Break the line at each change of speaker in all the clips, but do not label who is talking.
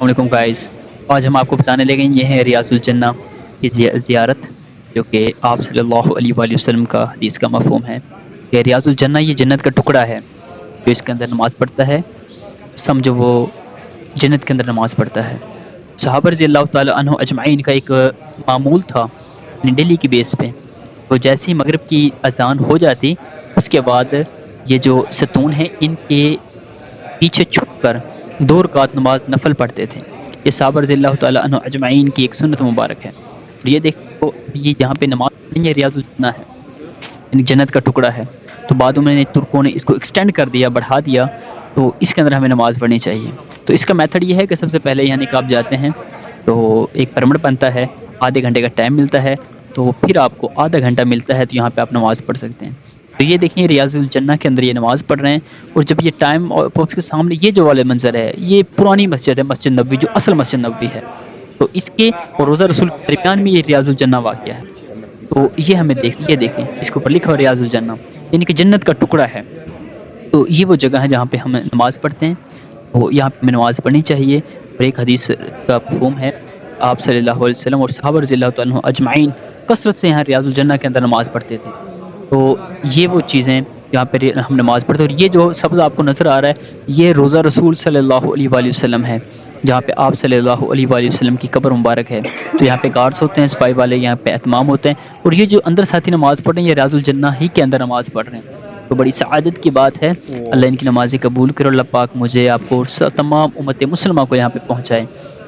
السلام علیکم گائز. آج ہم آپ کو بتانے لگے یہ ہے ریاض الجنہ کی زیارت، جو کہ آپ صلی اللہ علیہ وآلہ وسلم کا حدیث کا مفہوم ہے کہ ریاض الجنہ یہ جنت کا ٹکڑا ہے. جو اس کے اندر نماز پڑھتا ہے سمجھو وہ جنت کے اندر نماز پڑھتا ہے. صحابہ رضی اللہ تعالی عنہ اجمعین کا ایک معمول تھا ڈیلی کی بیس پہ. تو جیسے ہی مغرب کی اذان ہو جاتی اس کے بعد یہ جو ستون ہیں ان کے پیچھے چھپ کر 2 رکعت نماز نفل پڑھتے تھے. یہ صحابہ رضی اللہ تعالی عنہ اجمعین کی ایک سنت مبارک ہے. اور یہ دیکھو یہ جہاں پہ نماز پڑھیں یہ ریاض الجنہ ہے، یعنی جنت کا ٹکڑا ہے. تو بعد میں ترکوں نے اس کو ایکسٹینڈ کر دیا، بڑھا دیا. تو اس کے اندر ہمیں نماز پڑھنی چاہیے. تو اس کا میتھڈ یہ ہے کہ سب سے پہلے یعنی کہ آپ جاتے ہیں تو ایک پرمٹ بنتا ہے، آدھے گھنٹے کا ٹائم ملتا ہے. تو پھر آپ کو آدھا گھنٹہ ملتا ہے تو یہاں پہ آپ نماز پڑھ سکتے ہیں. تو یہ دیکھیں ریاض الجنہ کے اندر یہ نماز پڑھ رہے ہیں. اور جب یہ ٹائم اور اس کے سامنے یہ جو والے منظر ہے، یہ پرانی مسجد ہے، مسجد نبوی جو اصل مسجد نبوی ہے. تو اس کے اور روضہ رسول کے درمیان میں یہ ریاض الجنہ واقع ہے. تو یہ ہمیں یہ دیکھیں اس کے اوپر لکھا ہو ریاض الجنہ، یعنی کہ جنت کا ٹکڑا ہے. تو یہ وہ جگہ ہے جہاں پہ ہم نماز پڑھتے ہیں. تو یہاں پہ ہمیں نماز پڑھنی چاہیے. اور ایک حدیث کا مفہوم ہے آپ صلی اللہ علیہ وسلم اور صحابہ رضی اللہ تعالیٰ عنہ اجمعین کثرت سے یہاں ریاض الجنہ کے اندر نماز پڑھتے تھے. تو یہ وہ چیزیں جہاں پہ ہم نماز پڑھتے ہیں. اور یہ جو سبز آپ کو نظر آ رہا ہے یہ روضہ رسول صلی اللہ علیہ وآلہ وسلم ہے، جہاں پہ آپ صلی اللہ علیہ وآلہ وسلم کی قبر مبارک ہے. تو یہاں پہ گارڈز ہوتے ہیں، صفائی والے یہاں پہ اہتمام ہوتے ہیں. اور یہ جو اندر ساتھی نماز پڑھ رہے ہیں یہ ریاض الجنہ ہی کے اندر نماز پڑھ رہے ہیں. تو بڑی سعادت کی بات ہے. اللہ ان کی نمازیں قبول کرو. اللہ پاک مجھے آپ کو تمام امت مسلمہ کو یہاں پہ پہنچائے.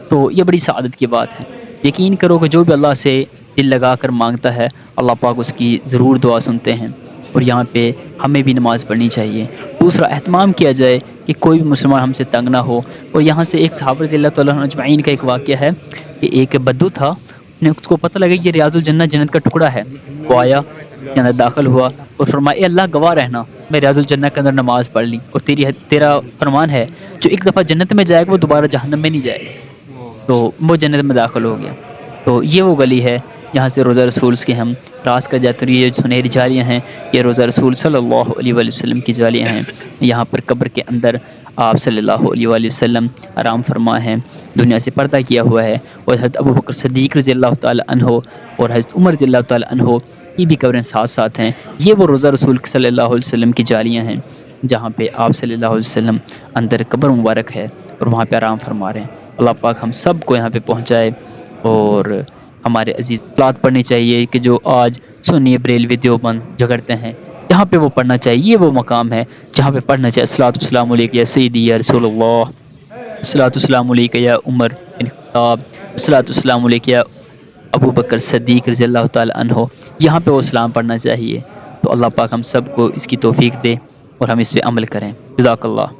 تو یہ بڑی سعادت کی بات ہے. یقین کرو کہ جو بھی اللہ سے دل لگا کر مانگتا ہے اللہ پاک اس کی ضرور دعا سنتے ہیں. اور یہاں پہ ہمیں بھی نماز پڑھنی چاہیے. دوسرا اہتمام کیا جائے کہ کوئی بھی مسلمان ہم سے تنگ نہ ہو. اور یہاں سے ایک صحابہ رضی اللہ تعالیٰ عنہ اجمعین کا ایک واقعہ ہے کہ ایک بدو تھا، اس کو پتہ لگا یہ ریاض الجنہ جنت کا ٹکڑا ہے. وہ آیا کے اندر داخل ہوا اور فرمایا اے اللہ گواہ رہنا میں ریاض الجنہ کے اندر نماز پڑھ لی. اور تیرا فرمان ہے جو ایک دفعہ جنت میں جائے گا وہ دوبارہ جہنم میں نہیں جائے گا. تو وہ جنت میں داخل ہو گیا. تو یہ وہ گلی ہے یہاں سے روضہ رسول کے ہم راس کر جاتے ہیں. یہ سنہری جالیاں ہیں یہ روضہ رسول صلی اللہ علیہ وآلہ وسلم کی جالیاں ہیں. یہاں پر قبر کے اندر آپ صلی اللہ علیہ وآلہ وسلم آرام فرما ہے، دنیا سے پردہ کیا ہوا ہے. اور حضرت ابوبکر صدیق رضی اللہ تعالی عنہ اور حضرت عمر رضی اللہ تعالی عنہ کی بھی قبریں ساتھ ساتھ ہیں. یہ وہ روضہ رسول صلی اللہ علیہ وسلم کی جالیاں ہیں جہاں پہ آپ صلی اللہ علیہ وسلم اندر قبر مبارک ہے اور وہاں پہ آرام فرما رہے ہیں. اللہ پاک ہم سب کو یہاں پہ پہنچائے. اور ہمارے عزیز اولاد پڑھنی چاہیے کہ جو آج سنی بریلوی دیوبند جھگڑتے ہیں، جہاں پہ وہ پڑھنا چاہیے. یہ وہ مقام ہے جہاں پہ پڑھنا چاہیے. الصلوۃ والسلام علیک یا سیدی یا رسول اللہ، الصلوۃ والسلام علیک یا عمر بن خطاب، الصلوۃ والسلام علیک یا ابو بکر صدیق رضی اللہ تعالی عنہ. یہاں پہ وہ سلام پڑھنا چاہیے. تو اللہ پاک ہم سب کو اس کی توفیق دے اور ہم اس پہ عمل کریں. جزاک اللہ.